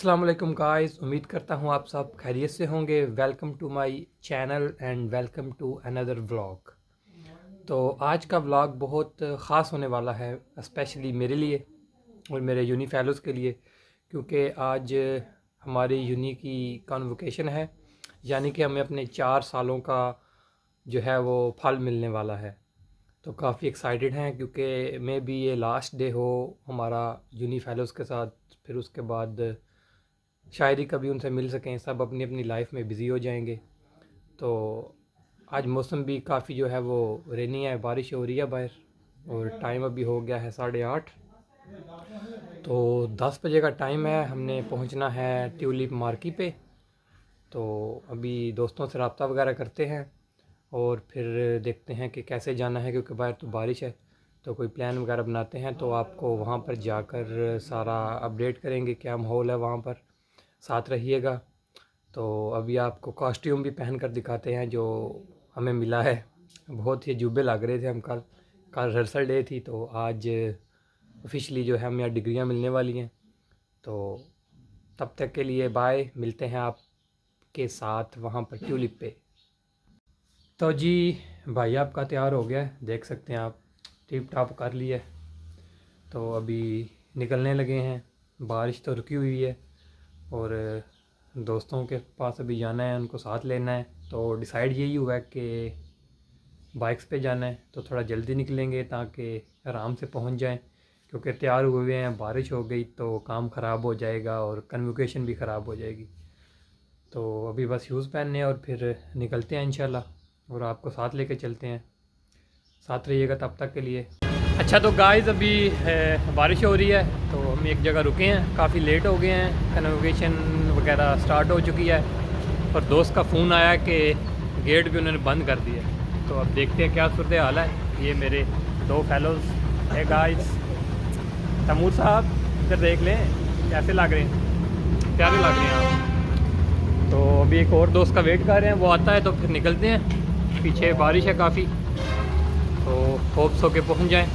अस्सलाम वालेकुम गाइस, उम्मीद करता हूँ आप सब खैरियत से होंगे। Welcome to my channel and welcome to another vlog. तो आज का व्लॉग बहुत ख़ास होने वाला है, स्पेशली मेरे लिए और मेरे यूनी फेलोज़ के लिए, क्योंकि आज हमारी यूनी की कॉन्वोकेशन है, यानी कि हमें अपने 4 सालों का जो है वो फल मिलने वाला है। तो काफ़ी एक्साइटेड हैं, क्योंकि मे बी ये लास्ट डे हो हमारा यूनी फेलोज़ के साथ। फिर उसके बाद शायद ही कभी उनसे मिल सकें, सब अपनी अपनी लाइफ में बिज़ी हो जाएंगे। तो आज मौसम भी काफ़ी जो है वो रेनी है, बारिश हो रही है बाहर, और टाइम अभी हो गया है 8:30। तो 10 बजे का टाइम है, हमने पहुंचना है ट्यूलिप मार्केट पे। तो अभी दोस्तों से रब्ता वगैरह करते हैं और फिर देखते हैं कि कैसे जाना है, क्योंकि बाहर तो बारिश है। तो कोई प्लान वगैरह बनाते हैं, तो आपको वहाँ पर जाकर सारा अपडेट करेंगे क्या माहौल है वहाँ पर। साथ रहिएगा। तो अभी आपको कॉस्ट्यूम भी पहन कर दिखाते हैं जो हमें मिला है। बहुत ही अजूबे लग रहे थे हम। कल रिहर्सल डे थी, तो आज ऑफिशियली जो है हमें यहाँ डिग्रियाँ मिलने वाली हैं। तो तब तक के लिए बाय, मिलते हैं आपके साथ वहाँ पर ट्यूलिप पे। तो जी भाई आपका तैयार हो गया है, देख सकते हैं आप, टिप टॉप कर लिया है। तो अभी निकलने लगे हैं, बारिश तो रुकी हुई है और दोस्तों के पास अभी जाना है, उनको साथ लेना है। तो डिसाइड यही हुआ है कि बाइक्स पे जाना है, तो थोड़ा जल्दी निकलेंगे ताकि आराम से पहुंच जाएं, क्योंकि तैयार हुए हैं, बारिश हो गई तो काम ख़राब हो जाएगा और कन्वोकेशन भी ख़राब हो जाएगी। तो अभी बस शूज़ पहनने और फिर निकलते हैं इंशाल्लाह, और आपको साथ लेके चलते हैं। साथ रहिएगा तब तक के लिए। अच्छा तो गाइस अभी बारिश हो रही है, तो हम एक जगह रुके हैं, काफ़ी लेट हो गए हैं, कन्वोकेशन वगैरह स्टार्ट हो चुकी है। और दोस्त का फ़ोन आया कि गेट भी उन्होंने बंद कर दिया। तो अब देखते हैं क्या सूरत हाल है। ये मेरे 2 फेलोज़ है गाइस। तैमूर साहब इधर देख लें, कैसे लग रहे हैं, प्यारे लग रहे हैं आप। तो अभी एक और दोस्त का वेट कर रहे हैं, वो आता है तो फिर निकलते हैं। पीछे बारिश है काफ़ी, तो होप्स हो के पहुँच जाएँ।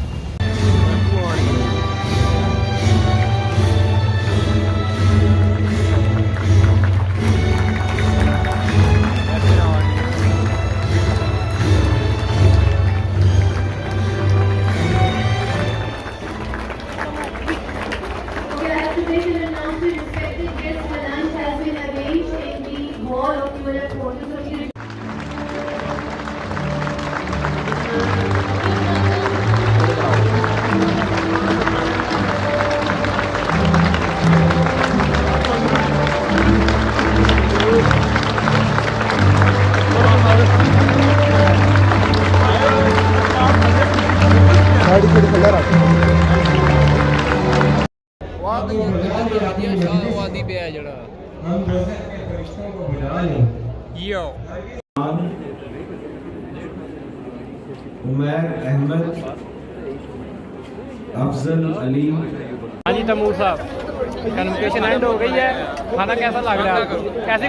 वादी पे है जड़ा यो उमर अहमद, अफजल अली। हाँ जी तैमूर साहब, कन्वोकेशन एंड हो गई है। खाना कैसा लग रहा है आपको? कैसी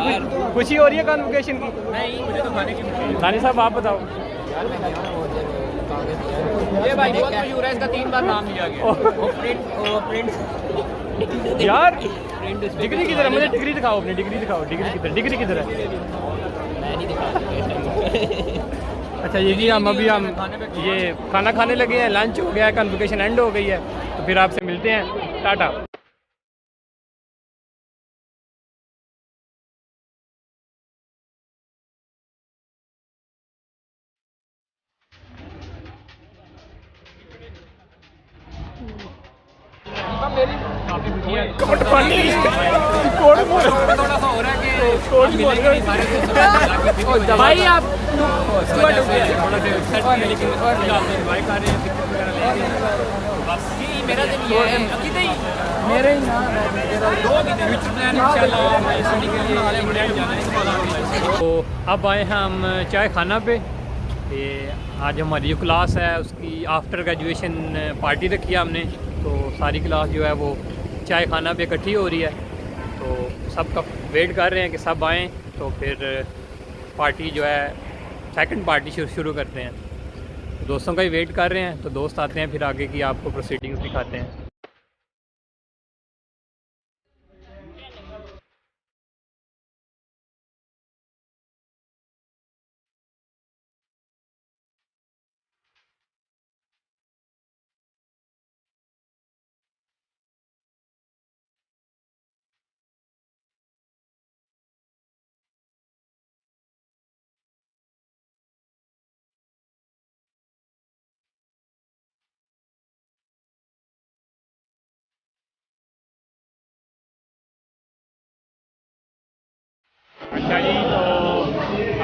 खुशी हो रही है कन्वोकेशन की? नहीं, मुझे तो खाने की नानी साहब आप बताओ। ये भाई बहुत मशहूर है, इसका 3 बार नाम लिया गया। प्रिंट यार डिग्री किधर है? मुझे डिग्री दिखाओ, अपनी डिग्री दिखाओ। डिग्री किधर है? मैं नहीं दिखा। अच्छा ये जी, हम ये खाना खाने लगे हैं, लंच हो गया है, कन्वोकेशन एंड हो गई है। तो फिर आपसे मिलते हैं, टाटा। कोट पानी कोट थोड़ा सा हो रहा है कि कोट मिलेंगे नहीं सारे भाई आप थोड़ा से लेकिन भाई खा रहे हैं बस ये मेरा दिन ये है अकीदे ही मेरे ही ना फ्यूचर प्लान इंशाल्लाह मैं स्टडी के लिए इंग्लैंड जाना है। तो अब आए हैं हम चाय खाना पे। ये आज हमारी जो क्लास है उसकी आफ्टर ग्रेजुएशन पार्टी रखी है हमने। तो सारी क्लास जो है वो चाय खाना पे इकट्ठी हो रही है, तो सबका वेट कर रहे हैं कि सब आएँ, तो फिर पार्टी जो है सेकंड पार्टी शुरू करते हैं। दोस्तों का ही वेट कर रहे हैं, तो दोस्त आते हैं फिर आगे की आपको प्रोसीडिंग्स दिखाते हैं।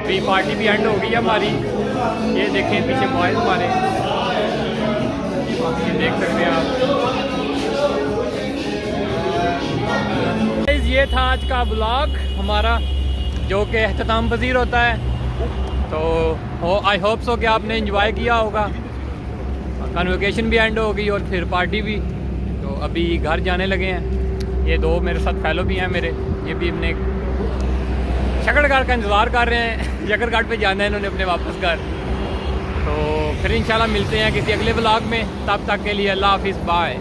अभी पार्टी भी एंड हो गई है हमारी। ये देखें पीछे बॉयज़ हमारे, ये देख सकते हैं आप। ये था आज का ब्लॉग हमारा, जो कि अख्ताम पज़ीर होता है। तो आई होप सो कि आपने एंजॉय किया होगा। कन्वोकेशन भी एंड हो गई और फिर पार्टी भी। तो अभी घर जाने लगे हैं। ये दो मेरे साथ फैलो भी हैं मेरे, ये भी अपने शकरघाट का इंतज़ार कर रहे हैं। शकरघाट पे जाना है इन्होंने अपने वापस घर। तो फिर इंशाल्लाह मिलते हैं किसी अगले ब्लॉग में। तब तक के लिए अल्लाह हाफिज़, बाय।